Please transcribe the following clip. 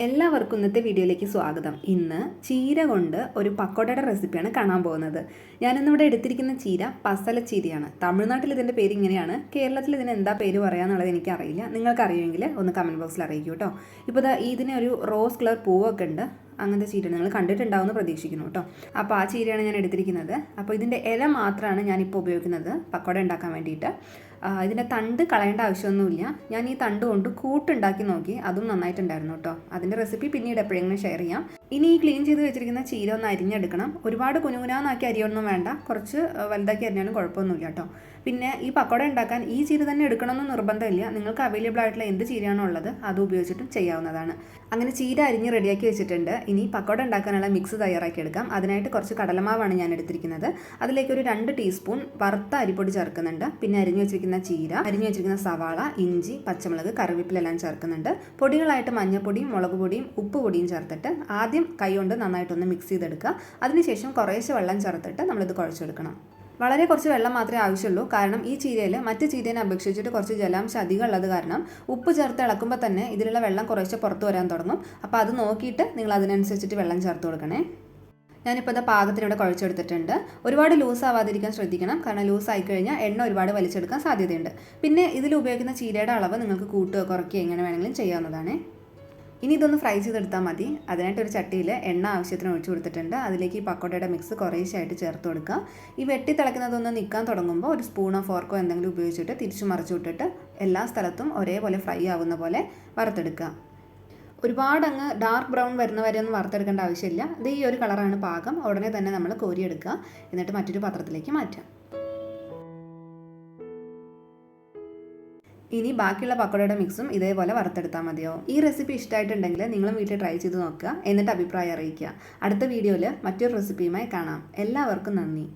എല്ലാവർക്കും ഇന്നത്തെ വീഡിയോയിലേക്ക് സ്വാഗതം. ഇന്ന് ചീര കൊണ്ട് ഒരു പക്കോടയുടെ റെസിപ്പിയാണ് കാണാൻ പോകുന്നത്. ഞാനിന്നിവിടെ എടുത്തിരിക്കുന്ന ചീര പസലച്ചീരയാണ്. തമിഴ്നാട്ടിൽ ഇതിൻ്റെ പേര് ഇങ്ങനെയാണ്, കേരളത്തിൽ ഇതിന് എന്താ പേര് പറയാന്നുള്ളത് എനിക്കറിയില്ല. നിങ്ങൾക്കറിയുമെങ്കിൽ ഒന്ന് കമൻറ്റ് ബോക്സിൽ അറിയിക്കൂ കേട്ടോ. ഇപ്പോൾ ഇതിന് ഒരു റോസ് കളർ പൂവൊക്കെ ഉണ്ട്. അങ്ങനത്തെ ചീര നിങ്ങൾ കണ്ടിട്ടുണ്ടാവുമെന്ന് പ്രതീക്ഷിക്കുന്നു കേട്ടോ. അപ്പോൾ ആ ചീരയാണ് ഞാൻ എടുത്തിരിക്കുന്നത്. അപ്പോൾ ഇതിൻ്റെ ഇല മാത്രമാണ് ഞാനിപ്പോൾ ഉപയോഗിക്കുന്നത് പക്കോട ഉണ്ടാക്കാൻ വേണ്ടിയിട്ട്. ഇതിൻ്റെ തണ്ട് കളയേണ്ട ആവശ്യമൊന്നുമില്ല. ഞാൻ ഈ തണ്ട് കൊണ്ട് കൂട്ടുണ്ടാക്കി നോക്കി, അതും നന്നായിട്ടുണ്ടായിരുന്നു കേട്ടോ. അതിൻ്റെ റെസിപ്പി പിന്നീട് എപ്പോഴെങ്കിലും ഷെയർ ചെയ്യാം. ഇനി ഈ ക്ലീൻ ചെയ്ത് വെച്ചിരിക്കുന്ന ചീര ഒന്ന് അരിഞ്ഞെടുക്കണം. ഒരുപാട് കുനുകുനാന്നാക്കി അരിയൊന്നും വേണ്ട, കുറച്ച് വലുതാക്കി അരിഞ്ഞാലും കുഴപ്പമൊന്നുമില്ല കേട്ടോ. പിന്നെ ഈ പക്കോട ഉണ്ടാക്കാൻ ഈ ചീര തന്നെ എടുക്കണമെന്ന് നിർബന്ധമില്ല. നിങ്ങൾക്ക് അവൈലബിൾ ആയിട്ടുള്ള എന്ത് ചീരയാണോ ഉള്ളത് അത് ഉപയോഗിച്ചിട്ടും ചെയ്യാവുന്നതാണ്. അങ്ങനെ ചീര അരിഞ്ഞ് റെഡിയാക്കി വെച്ചിട്ടുണ്ട്. ഇനി പക്കോട ഉണ്ടാക്കാനുള്ള മിക്സ് തയ്യാറാക്കി എടുക്കാം. അതിനായിട്ട് കുറച്ച് കടലമാവാണ് ഞാൻ എടുത്തിരിക്കുന്നത്. അതിലേക്ക് ഒരു 2 ടീസ്പൂൺ വറുത്ത അരിപ്പൊടി ചേർക്കുന്നുണ്ട്. പിന്നെ അരിഞ്ഞു വെച്ചിരിക്കുന്ന ചീര, അരിഞ്ഞു വെച്ചിരിക്കുന്ന സവാള, ഇഞ്ചി, പച്ചമുളക്, കറിവേപ്പിലെല്ലാം ചേർക്കുന്നുണ്ട്. പൊടികളായിട്ട് മഞ്ഞൾപ്പൊടിയും മുളക് പൊടിയും ഉപ്പ് പൊടിയും ചേർത്തിട്ട് ആദ്യം കൈകൊണ്ട് നന്നായിട്ടൊന്ന് മിക്സ് ചെയ്തെടുക്കുക. അതിനുശേഷം കുറേശ്ശെ വെള്ളം ചേർത്തിട്ട് നമ്മളിത് കുഴച്ചെടുക്കണം. വളരെ കുറച്ച് വെള്ളം മാത്രമേ ആവശ്യമുള്ളൂ. കാരണം ഈ ചീരയിൽ മറ്റ് ചീരയെ അപേക്ഷിച്ചിട്ട് കുറച്ച് ജലാംശം അധികം ഉള്ളത് കാരണം ഉപ്പ് ചേർത്ത് ഇളക്കുമ്പോൾ തന്നെ ഇതിലുള്ള വെള്ളം കുറേശ്ശെ പുറത്ത് വരാൻ തുടങ്ങും. അപ്പോൾ അത് നോക്കിയിട്ട് നിങ്ങൾ അതിനനുസരിച്ചിട്ട് വെള്ളം ചേർത്ത് കൊടുക്കണേ. ഞാനിപ്പോൾ ഇത് പാകത്തിനിവിടെ കുഴച്ചെടുത്തിട്ടുണ്ട്. ഒരുപാട് ലൂസ് ആവാതിരിക്കാൻ ശ്രദ്ധിക്കണം. കാരണം ലൂസ് ആയിക്കഴിഞ്ഞാൽ എണ്ണ ഒരുപാട് വലിച്ചെടുക്കാൻ സാധ്യതയുണ്ട്. പിന്നെ ഇതിൽ ഉപയോഗിക്കുന്ന ചീരയുടെ അളവ് നിങ്ങൾക്ക് കൂട്ടുകയോ കുറയ്ക്കുകയോ എങ്ങനെ വേണമെങ്കിലും ചെയ്യാവുന്നതാണ്. ഇനി ഇതൊന്ന് ഫ്രൈ ചെയ്തെടുത്താൽ മതി. അതിനായിട്ട് ഒരു ചട്ടിയിൽ എണ്ണ ആവശ്യത്തിന് ഒഴിച്ചു കൊടുത്തിട്ടുണ്ട്. അതിലേക്ക് ഈ പക്കോടയുടെ മിക്സ് കുറേശ്ശായിട്ട് ചേർത്ത് കൊടുക്കുക. ഈ വെട്ടി തിളയ്ക്കുന്നതൊന്ന് നിൽക്കാൻ തുടങ്ങുമ്പോൾ ഒരു സ്പൂണോ ഫോർക്കോ എന്തെങ്കിലും ഉപയോഗിച്ചിട്ട് തിരിച്ചു മറിച്ചു വിട്ടിട്ട് എല്ലാ സ്ഥലത്തും ഒരേപോലെ ഫ്രൈ ആവുന്ന പോലെ വറുത്തെടുക്കുക. ഒരുപാട് അങ്ങ് ഡാർക്ക് ബ്രൗൺ വരുന്ന വരെ ഒന്നും വറുത്തെടുക്കേണ്ട ആവശ്യമില്ല. ഇത് ഈ ഒരു കളറാണ് പാകം. ഉടനെ തന്നെ നമ്മൾ കോരിയെടുക്കുക. എന്നിട്ട് മറ്റൊരു പാത്രത്തിലേക്ക് മാറ്റാം. ഇനി ബാക്കിയുള്ള പക്കോടയുടെ മിക്സും ഇതേപോലെ വറുത്തെടുത്താൽ മതിയോ. ഈ റെസിപ്പി ഇഷ്ടമായിട്ടുണ്ടെങ്കിൽ നിങ്ങളും വീട്ടിൽ ട്രൈ ചെയ്ത് നോക്കുക. എന്നിട്ട് അഭിപ്രായം അറിയിക്കുക. അടുത്ത വീഡിയോയിൽ മറ്റൊരു റെസിപ്പിയുമായി കാണാം. എല്ലാവർക്കും നന്ദി.